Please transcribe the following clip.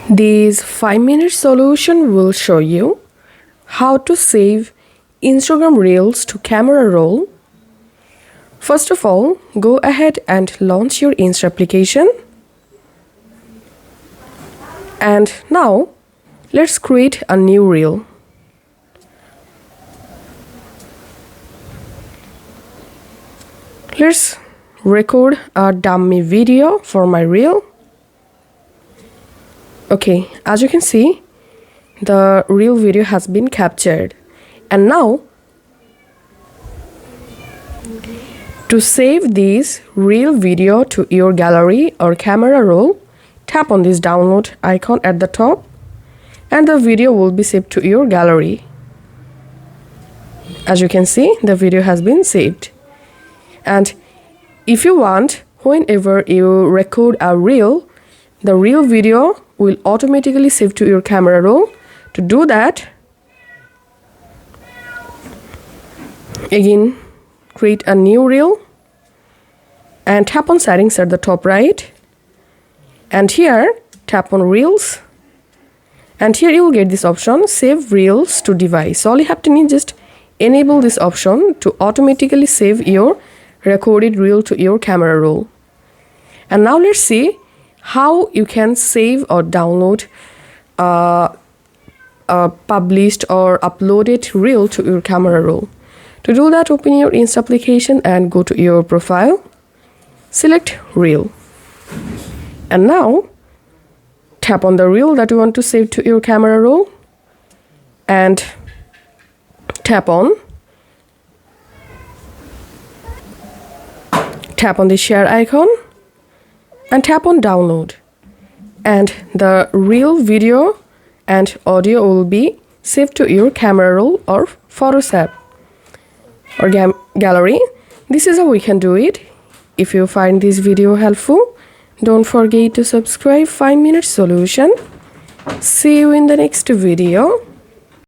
This 5-minute solution will show you how to save Instagram Reels to camera roll. First of all, go ahead and launch your Insta application. And now, let's create a new reel. Let's record a dummy video for my reel. Okay, as you can see, the reel video has been captured. And now, to save this reel video to your gallery or camera roll, tap on this download icon at the top and the video will be saved to your gallery. As you can see, the video has been saved. And if you want, whenever you record a reel, the reel video will automatically save to your camera roll. To do that, again, create a new reel and tap on settings at the top right. And here, tap on reels. And here you'll get this option, save reels to device. So all you have to need just enable this option to automatically save your recorded reel to your camera roll. And now let's see how you can save or download a published or uploaded reel to your camera roll. To do that, open your Insta application and go to your profile. Select reel. And now, tap on the reel that you want to save to your camera roll. And tap on the share icon. And tap on download. And the reel video and audio will be saved to your camera roll or Photos app or gallery. This is how we can do it. If you find this video helpful, don't forget to subscribe 5-minute solution. See you in the next video.